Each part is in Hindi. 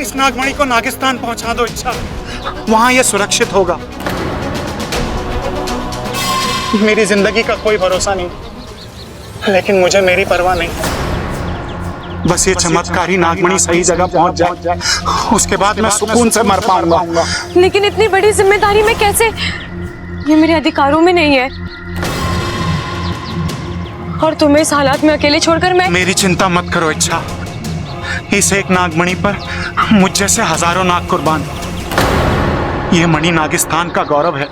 इस नागमणि को नागिस्तान पहुंचा दो इच्छा, वहां ये सुरक्षित होगा। मेरी जिंदगी का कोई भरोसा नहीं, लेकिन मुझे मेरी परवाह नहीं। बस ये चमत्कारी नागमणि सही जगह पहुंच जाए, उसके बाद मैं सुकून से मर पाऊंगा। लेकिन इतनी बड़ी जिम्मेदारी में कैसे? ये मेरे अधिकारों में नहीं है, और तुम्हें इस हालात में अकेले छोड़कर मैं। मेरी चिंता मत करो इच्छा, इस एक नागमणि पर मुझ जैसे हजारों नाग कुर्बान। ये मणि नागिस्तान का गौरव है,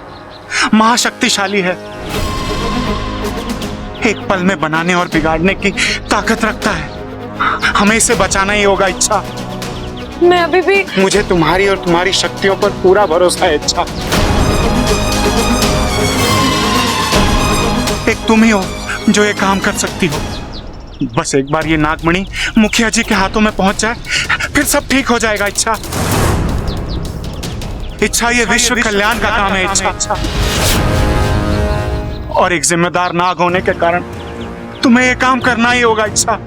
महाशक्तिशाली है, एक पल में बनाने और बिगाड़ने की ताकत रखता है। हमें इसे बचाना ही होगा इच्छा। मैं अभी भी। मुझे तुम्हारी और तुम्हारी शक्तियों पर पूरा भरोसा है इच्छा। एक तुम ही हो जो ये काम कर सकती हो। बस एक बार ये नागमणि मुखिया जी के हाथों में पहुंच जाए, फिर सब ठीक हो जाएगा इच्छा। इच्छा ये विश्व कल्याण का काम है इच्छा, और एक जिम्मेदार नाग होने के कारण तुम्हें ये काम करना ही होगा इच्छा।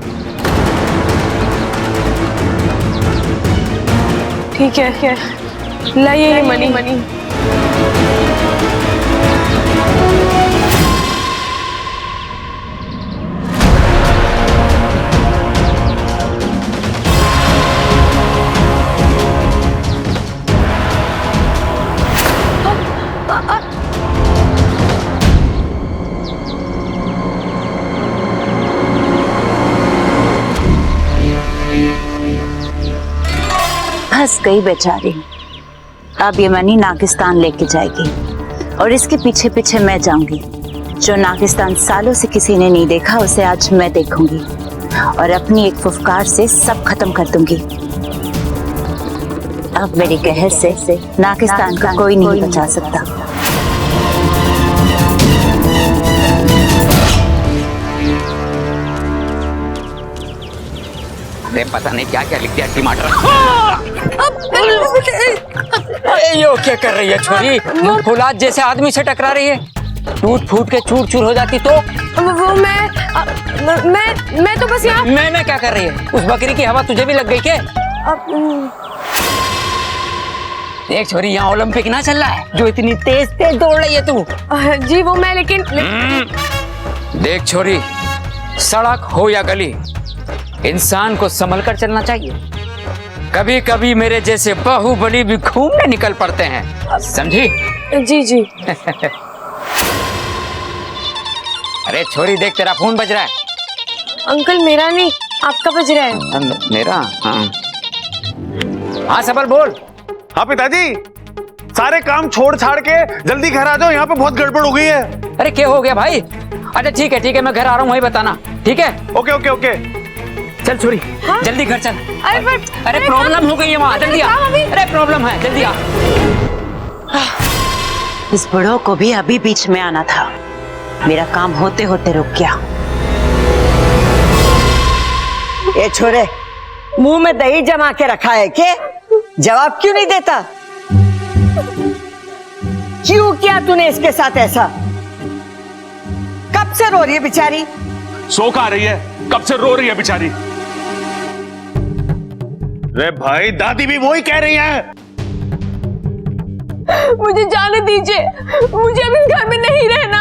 ठीक है, लाइए ये मणि। फंस गई बेचारी। अब ये मणि नागिस्तान लेके जाएगी, और इसके पीछे पीछे मैं जाऊंगी। जो नागिस्तान सालों से किसी ने नहीं देखा, उसे आज मैं देखूंगी, और अपनी एक फुफकार से सब खत्म कर दूंगी। अब मेरी कहर से नागिस्तान का कोई नहीं बचा सकता। पता नहीं क्या क्या लिख दिया टमाटर। यो क्या कर रही है छोरी? फुलाद जैसे आदमी से टकरा रही है, टूट फूट के चूर चूर हो जाती तो। वो मैं तो बस यहाँ। मैं क्या कर रही है? उस बकरी की हवा तुझे भी लग गई क्या? देख छोरी, यहाँ ओलंपिक ना चल रहा है जो इतनी तेज तेज दौड़ रही है तू। जी वो मैं लेकिन देख छोरी, सड़क हो या गली, इंसान को संभल कर चलना चाहिए। कभी कभी मेरे जैसे बाहुबली भी घूमने निकल पड़ते हैं, समझी? जी। अरे छोरी देख, तेरा फोन बज रहा है। अंकल मेरा नहीं, आपका बज रहा है। मेरा? हाँ सबल बोल। हाँ पिताजी, सारे काम छोड़ छाड़ के जल्दी घर आ जाओ, यहाँ पे बहुत गड़बड़ हो गई है। अरे क्या हो गया भाई? अच्छा ठीक है, मैं घर आ रहा हूँ, वही बताना। ठीक है? ओके। चल छोरी, हाँ? जल्दी घर चल। अरे प्रॉब्लम हो गई है वहाँ, जल्दी आ। अरे प्रॉब्लम है, जल्दी आ। इस बुढ़ो को भी अभी बीच में आना था, मेरा काम होते होते रुक गया। ये छोरे, मुंह में दही जमा के रखा है के? जवाब क्यों नहीं देता? क्यों किया तूने इसके साथ ऐसा? कब से रो रही है बेचारी? सो खा रही है, कब से रो रही है बेचारी। रे भाई, दादी भी वही कह रही है। मुझे जाने दीजिए, मुझे अब इस घर में नहीं रहना।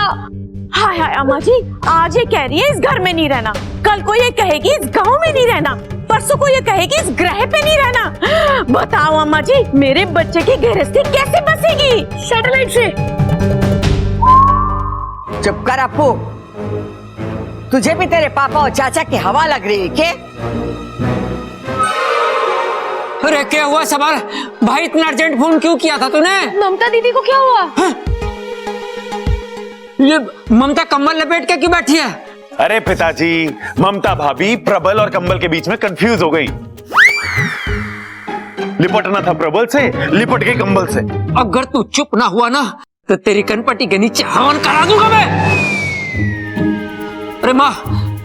हाय अम्मा जी, आज ये कह रही है इस घर में नहीं रहना, कल को ये कहेगी इस गांव में नहीं रहना, परसों को ये कहेगी इस ग्रह पे नहीं रहना। बताओ अम्मा जी, मेरे बच्चे की गृहस्थी कैसे बसेगी सैटेलाइट से? चुप कर अपू, तुझे भी तेरे पापा और चाचा की हवा लग रही है क्या? अरे क्या हुआ सवाल भाई, इतना अर्जेंट फोन क्यों किया था तूने? ममता दीदी को क्या हुआ? ये ममता कंबल लपेट के क्यों बैठी है? अरे पिताजी, ममता भाभी प्रबल और कंबल के बीच में कंफ्यूज हो गई। लिपटना था प्रबल से, लिपट गई कंबल से। अगर तू चुप ना हुआ ना तो तेरी कनपट्टी के नीचे हवन करा दूंगा मैं। अरे माँ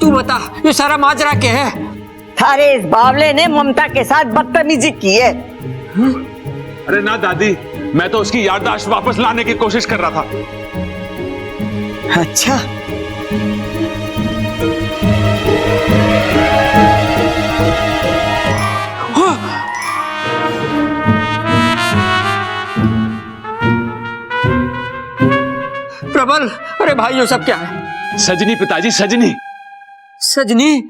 तू बता, ये सारा माजरा क्या है? अरे इस बावले ने ममता के साथ बदतमीजी की है। अरे ना दादी, मैं तो उसकी याददाश्त वापस लाने की कोशिश कर रहा था। अच्छा, भाई, वो सब क्या है? सजनी पिताजी, सजनी। सजनी?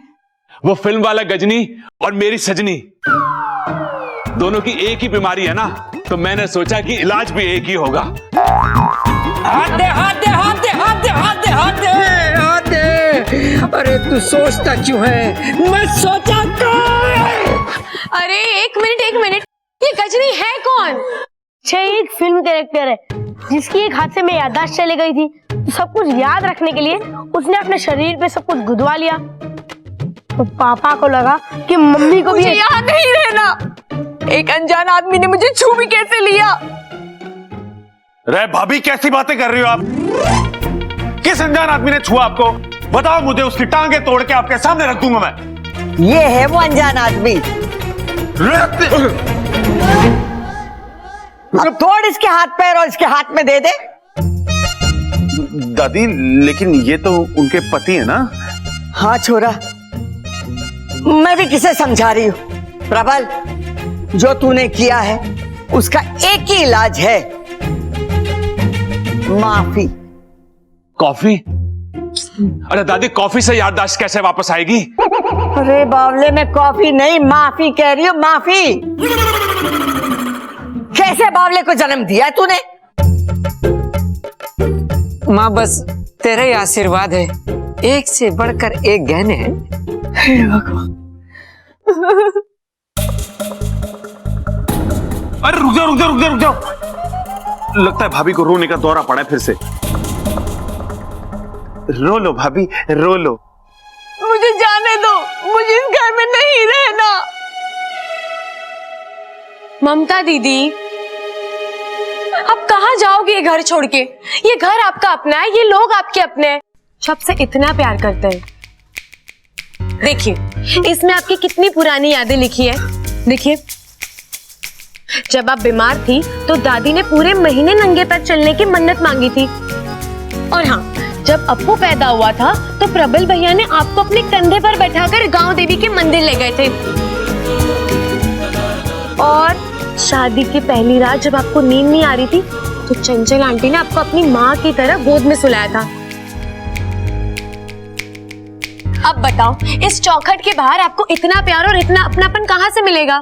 वो फिल्म वाला गजनी और मेरी सजनी, दोनों की एक ही बीमारी है ना, तो मैंने सोचा कि इलाज भी एक ही होगा। हाथ दे, हाथ दे, हाथ दे, हाथ दे, हाथ दे, हाथ दे, हाथ दे। अरे तू सोचता क्यों है? मैं सोचा क्यों? अरे एक मिनट, ये गजनी है कौन? एक फिल्म कैरेक्टर है जिसकी एक हादसे में याददाश्त चली गई थी, तो सब कुछ याद रखने के लिए उसने अपने शरीर पे सब कुछ गुदवा लिया। तो पापा को लगा कि मम्मी को भी मुझे याद नहीं रहना। एक अनजान आदमी ने मुझे छू भी कैसे लिया? रे भाभी, कैसी बातें कर रही हो आप? किस अनजान आदमी ने छुआ आपको? बताओ मुझे, उसकी टांगे तोड़ के आपके सामने रख दूंगा मैं। ये है वो अनजान आदमी। अब तोड़ इसके हाथ पैर और इसके हाथ में दे दे। दादी, लेकिन ये तो उनके पति है ना? हाँ छोरा, मैं भी किसे समझा रही हूँ। प्रबल, जो तूने किया है उसका एक ही इलाज है, माफी। कॉफी? अरे दादी, कॉफी से याददाश्त कैसे वापस आएगी? अरे बावले, में कॉफी नहीं माफी कह रही हूँ, माफी। कैसे बावले को जन्म दिया तूने? माँ, बस तेरा ही आशीर्वाद है, एक से बढ़कर एक गहने हैं। अरे रुक जाओ, रुक जाओ, रुक जाओ, रुक जाओ। लगता है भाभी को रोने का दौरा पड़ा है फिर से। रो लो भाभी, रो लो। मुझे जाने दो, मुझे इस घर में नहीं रहना। ममता दीदी, अब कहाँ जाओगे ये घर छोड़ के? ये घर आपका अपना है, ये लोग आपके अपने हैं, सबसे इतना प्यार करते हैं। देखिए, इसमें आपकी कितनी पुरानी यादें लिखी है। देखिए, जब आप बीमार थी तो दादी ने पूरे महीने नंगे पैर चलने की मन्नत मांगी थी। और हाँ, जब अप्पू पैदा हुआ था तो प्रबल भैया ने आपको अपने कंधे पर बैठाकर गांव देवी के मंदिर ले गए थे। और शादी की पहली रात जब आपको नींद नहीं आ रही थी तो चंचल आंटी ने आपको अपनी माँ की तरह गोद में सुलाया था। अब बताओ, इस चौखट के बाहर आपको इतना प्यार और इतना अपनापन कहाँ से मिलेगा?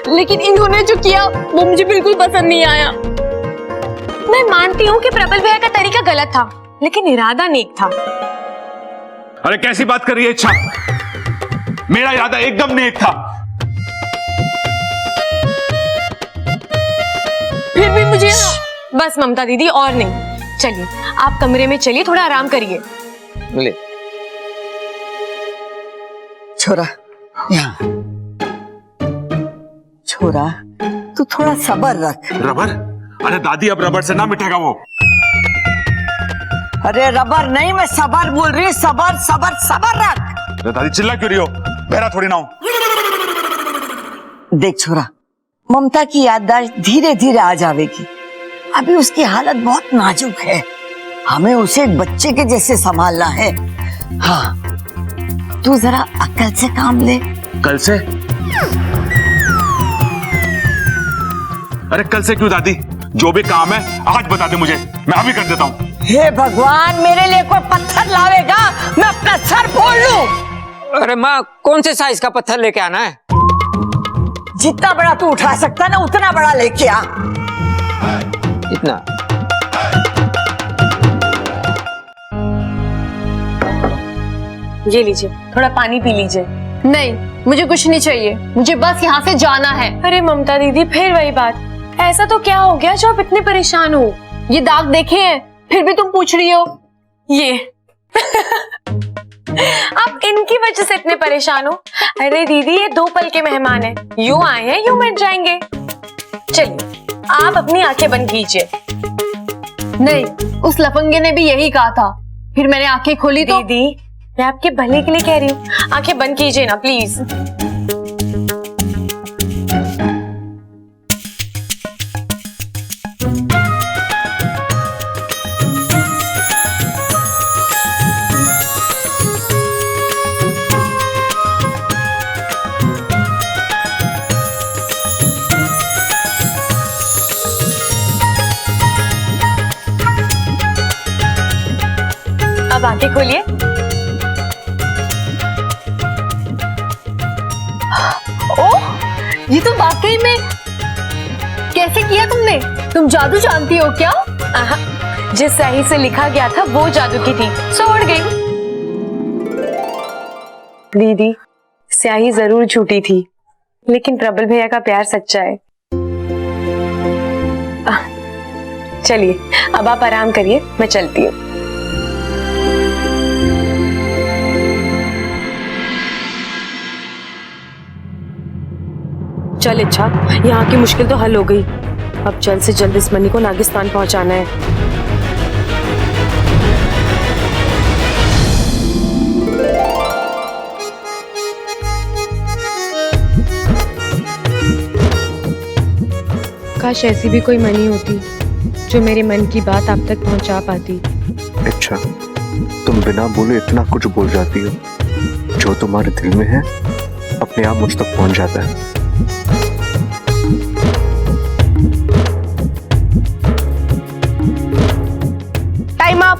लेकिन इन्होंने जो किया वो मुझे बिल्कुल पसंद नहीं आया। मैं मानती हूँ कि प्रबल भैया का तरीका गलत था, लेकिन इरादा नेक था। अरे कैसी बात कर रही है इच्छा? मेरा इरादा एकदम नेक था। फिर भी मुझे बस ममता दीदी, और नहीं। चलिए आप कमरे में चलिए, थोड़ा आराम करिए। ले। छोरा, यहाँ। छोरा, तू थोड़ा सब्र रख। रबर? अरे दादी, अब रबर से ना मिटेगा वो। अरे रबर नहीं, मैं सबर बोल रही हूँ। सबर सबर सबर रख। अरे दादी, चिल्ला क्यों रही हो? बहरा थोड़ी ना हूं। देख छोरा, ममता की याददाश्त धीरे धीरे आ जाएगी। अभी उसकी हालत बहुत नाजुक है, हमें उसे एक बच्चे के जैसे संभालना है। हाँ, तू जरा अक्ल से काम ले। कल से? अरे कल से क्यों दादी? जो भी काम है आज बता दे मुझे, मैं अभी कर देता हूँ। हे भगवान, मेरे लिए कोई पत्थर लावेगा, मैं अपना सर फोड़ लूं। अरे माँ, कौन से साइज का पत्थर लेके आना है? जितना बड़ा तू उठा सकता ना उतना बड़ा लेके आ। इतना? ये लीजिए, थोड़ा पानी पी लीजिए। नहीं, मुझे कुछ नहीं चाहिए, मुझे बस यहाँ से जाना है। अरे ममता दीदी, फिर वही बात। ऐसा तो क्या हो गया जो आप इतने परेशान हो? ये दाग देखे हैं, फिर भी तुम पूछ रही हो? ये आप इनकी वजह से इतने परेशान हो? अरे दीदी, ये 2 पल के मेहमान हैं, यूं आए हैं यूं मिट जाएंगे। चलिए आप अपनी आंखें बंद कीजिए। नहीं, उस लफंगे ने भी यही कहा था, फिर मैंने आंखें खोली तो। दीदी, मैं आपके भले के लिए कह रही हूँ, आंखें बंद कीजिए ना प्लीज। आंखें खोलिए। ओह, ये तो वाकई में, कैसे किया तुमने? तुम जादू जानती हो क्या? जिस स्याही से लिखा गया था वो जादू की थी, सो उड़ गई। दीदी, स्याही जरूर झूठी थी, लेकिन प्रबल भैया का प्यार सच्चा है। चलिए अब आप आराम करिए, मैं चलती हूँ। चल इच्छा, यहाँ की मुश्किल तो हल हो गई। अब जल्द से जल्द इस मनी को नागिस्तान पहुंचाना है। काश ऐसी भी कोई मनी होती जो मेरे मन की बात आप तक पहुंचा पाती। अच्छा, तुम बिना बोले इतना कुछ बोल जाती हो। जो तुम्हारे दिल में है अपने आप मुझ तक पहुंच जाता है। Time up.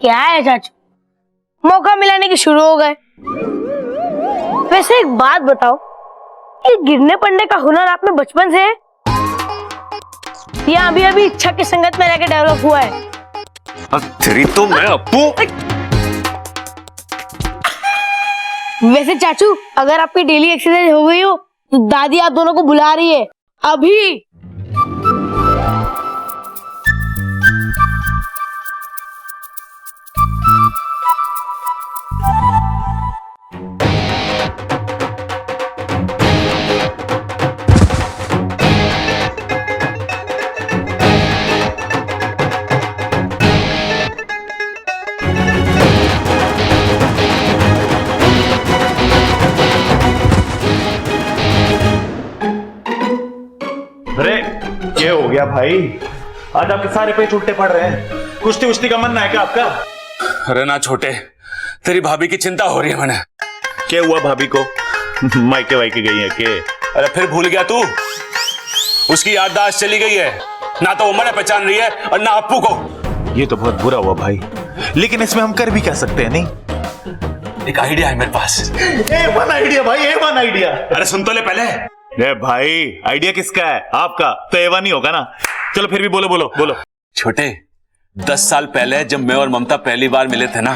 क्या है चाचू, मौका मिलाने के शुरू हो गए। वैसे एक बात बताओ, ये गिरने पड़ने का हुनर आप में बचपन से है या अभी अभी इच्छा की संगत में रहकर डेवलप हुआ है? तेरी तो मैं अपू। वैसे चाचू, अगर आपकी डेली एक्सरसाइज हो गई हो तो दादी आप दोनों को बुला रही है अभी। अरे ये हो गया भाई, आज आपके सारे पे छुट्टे पड़ रहे हैं। कुश्ती उश्ती का मन है क्या आपका? अरे ना छोटे, तेरी भाभी की चिंता हो रही है मैंने। क्या हुआ भाभी को? मायके वायके गई है के? अरे फिर भूल गया तू? उसकी याददाश्त चली गई है, ना तो वो मैंने पहचान रही है और ना अप्पू को। ये तो बहुत बुरा हुआ भाई, लेकिन इसमें हम कर भी क्या सकते हैं? नहीं, एक आइडिया है मेरे पास। A1 आइडिया भाई, A1 आइडिया। अरे सुन तो ले पहले। अरे भाई, आइडिया किसका है? आपका तो A1 ही होगा ना। चलो फिर भी बोलो बोलो बोलो। छोटे, 10 साल पहले जब मैं और ममता पहली बार मिले थे ना,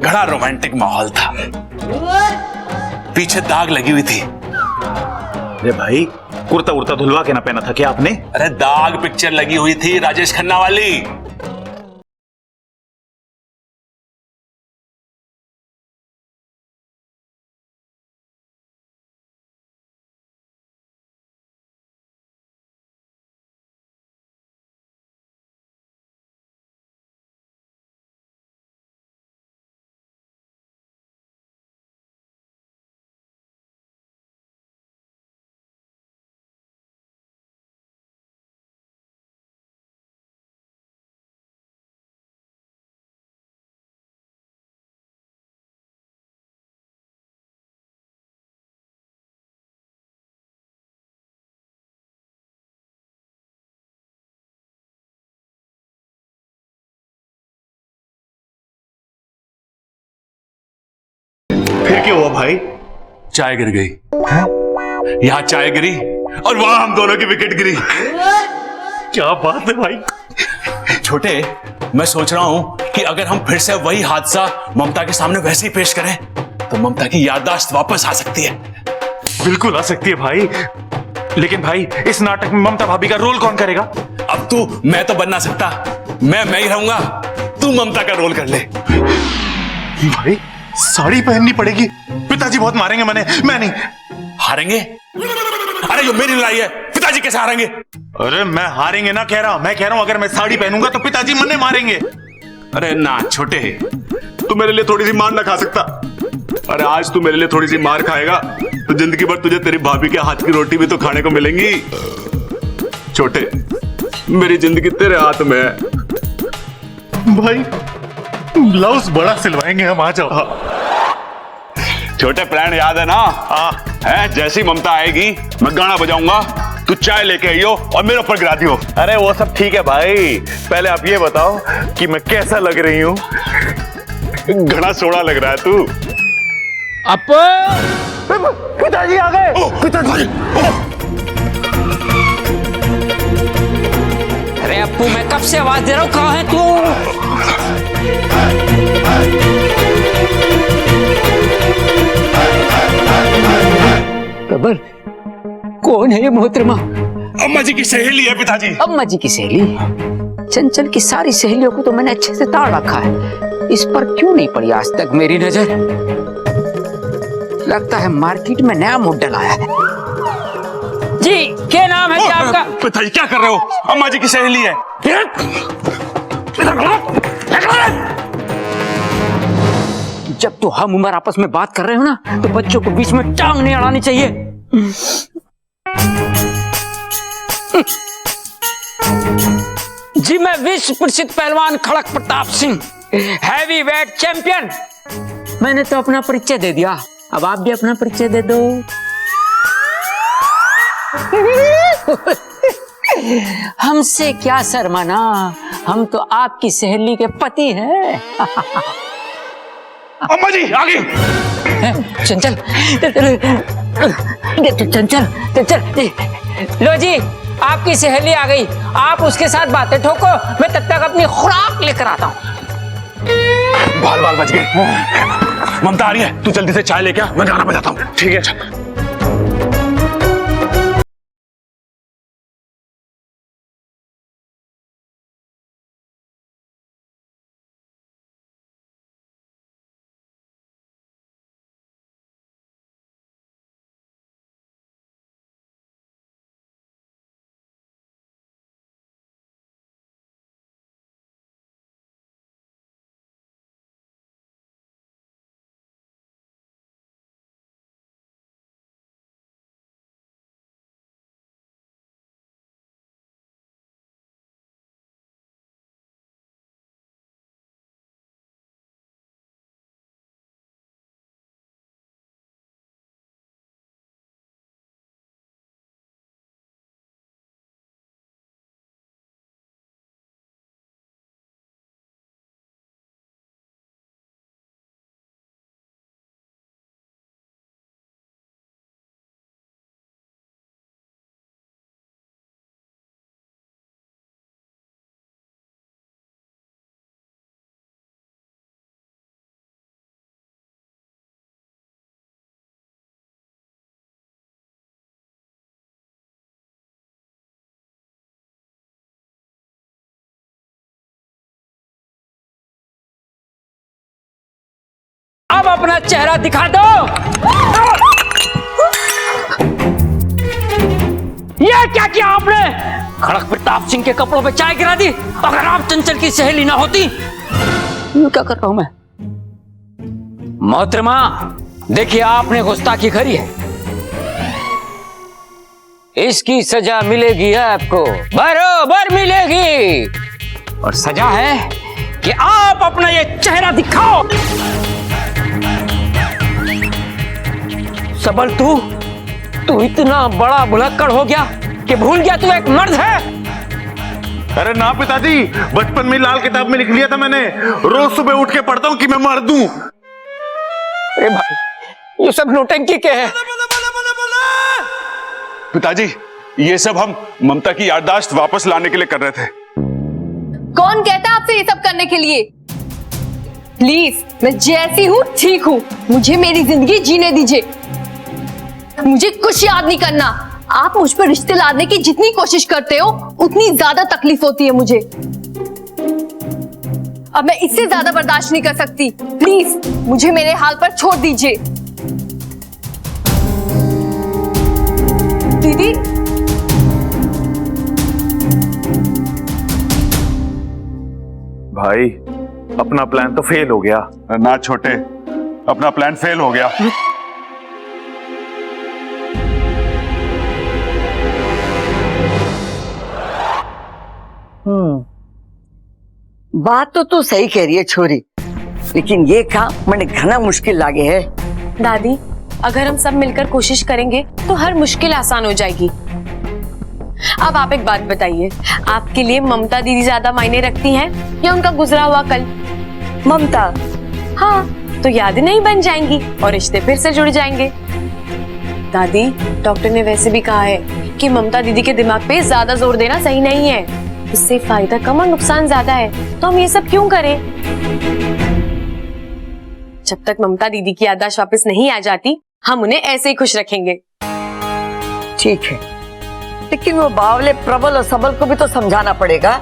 बड़ा रोमांटिक माहौल था। पीछे दाग लगी हुई थी। अरे भाई, कुर्ता उर्ता धुलवा के ना पहना था क्या आपने? अरे दाग पिक्चर लगी हुई थी राजेश खन्ना वाली। फिर क्या हुआ भाई? चाय गिर गई। यहाँ चाय गिरी और वहां हम दोनों की विकेट गिरी। क्या बात है भाई। छोटे, मैं सोच रहा हूं कि अगर हम फिर से वही हादसा ममता के सामने वैसे ही पेश करें तो ममता की याददाश्त वापस आ सकती है। बिल्कुल आ सकती है भाई, लेकिन भाई इस नाटक में ममता भाभी का रोल कौन करेगा? अब तू, मैं तो बन ना सकता, मैं ही रहूंगा, तू ममता का रोल कर ले। भाई साड़ी पहननी पड़ेगी, पिताजी बहुत मारेंगे। मैं नहीं। हारेंगे? अरे जो मेरी लड़ाई है, पिताजी कैसे हारेंगे? अरे मैं हारेंगे ना कह रहा हूं, मैं कह रहा हूं अगर मैं साड़ी पहनूंगा तो पिताजी मन्ने मारेंगे। अरे ना छोटे, तू मेरे लिए थोड़ी सी मार ना खा सकता? अरे आज तू मेरे लिए थोड़ी सी मार खाएगा तो जिंदगी भर तुझे तेरी भाभी के हाथ की रोटी भी तो खाने को मिलेंगी। छोटे, मेरी जिंदगी तेरे हाथ में है। भाई ब्लाउज बड़ा सिलवाएंगे हम, आ जाओ। छोटे, प्लान याद है ना? है, जैसी ममता आएगी मैं गाना बजाऊंगा तू चाय लेके आई हो और मेरे ऊपर गिरा दी हो। अरे वो सब ठीक है भाई, पहले आप ये बताओ कि मैं कैसा लग रही हूँ। घना सोड़ा लग रहा है तू। पिताजी आ गए। पिताजी। अरे अप्पू, मैं कब से आवाज दे रहा हूँ, कहाँ है तू? कबर, कौन है ये मोहतरमा? अम्मा जी की सहेली है पिताजी। अम्मा जी की सहेली? चंचल की सारी सहेलियों को तो मैंने अच्छे से ताड़ रखा है, इस पर क्यों नहीं पड़ी आज तक मेरी नजर? लगता है मार्केट में नया मॉडल आया है। जी, क्या नाम है जी आपका? पिताजी क्या कर रहे हो? अम्मा जी की सहेली है। जब तो हम उम्र आपस में बात कर रहे हो ना, तो बच्चों को बीच में टांग नहीं अड़ानी चाहिए। जी, मैं विश्व प्रसिद्ध पहलवान Kharak Pratap Singh, heavyweight champion. मैंने तो अपना परिचय दे दिया, अब आप भी अपना परिचय दे दो। हमसे क्या शर्माना, हम तो आपकी सहेली के पति हैं। अम्मा जी आ गई। चंचल, चंचल, चंचल, लो जी, आपकी सहेली आ गई। आप उसके साथ बातें ठोको, मैं तब तक अपनी खुराक लेकर आता हूँ। बाल बाल बच गए। ममता आ रही है, तू जल्दी से चाय लेके आ, मैं गाना बजाता हूँ। ठीक है। अब अपना चेहरा दिखा दो। ये क्या किया आपने? खड़क प्रताप सिंह के कपड़ों पे चाय गिरा दी। अगर आप चंचल की सहेली ना होती, ये क्या कर रहा हूं मैं? मोहतरमा, देखिए आपने गुस्ताखी करी है, इसकी सजा मिलेगी आपको, बरोबर मिलेगी। और सजा है कि आप अपना ये चेहरा दिखाओ। सबल, तू इतना बड़ा भुलक्कड़ हो गया कि भूल गया तू एक मर्द है। अरे ना पिताजी, बचपन में लाल किताब में लिख लिया था मैंने, रोज सुबह उठ के पढ़ता हूँ कि मैं मर्द हूँ। अरे भाई, ये सब नौटंकी क्या है? पिताजी, ये सब हम ममता की याददाश्त वापस लाने के लिए कर रहे थे। कौन कहता है आपसे ये सब करने के लिए? प्लीज, मैं जैसी हूँ ठीक हूँ, मुझे मेरी जिंदगी जीने दीजिए। मुझे कुछ याद नहीं करना। आप मुझ पर रिश्ते लादने की जितनी कोशिश करते हो, उतनी ज्यादा तकलीफ होती है मुझे। अब मैं इससे ज्यादा बर्दाश्त नहीं कर सकती। प्लीज, मुझे मेरे हाल पर छोड़ दीजिए। दीदी, भाई, अपना प्लान तो फेल हो गया। ना छोटे, अपना प्लान फेल हो गया। बात तो तू सही कह रही है छोरी, लेकिन ये काम मैंने घना मुश्किल लागे है। दादी, अगर हम सब मिलकर कोशिश करेंगे तो हर मुश्किल आसान हो जाएगी। अब आप एक बात बताइए, आपके लिए ममता दीदी ज्यादा मायने रखती हैं या उनका गुजरा हुआ कल? ममता। हाँ, तो यादें नहीं बन जाएंगी और रिश्ते फिर से जुड़ जाएंगे। दादी, डॉक्टर ने वैसे भी कहा है कि ममता दीदी के दिमाग पे ज्यादा जोर देना सही नहीं है, इससे फायदा कम और नुकसान ज्यादा है, तो हम ये सब क्यों करें? जब तक ममता दीदी की याददाश्त वापस नहीं आ जाती, हम उन्हें ऐसे ही खुश रखेंगे। ठीक है, लेकिन वो बावले प्रबल और सबल को भी तो समझाना पड़ेगा।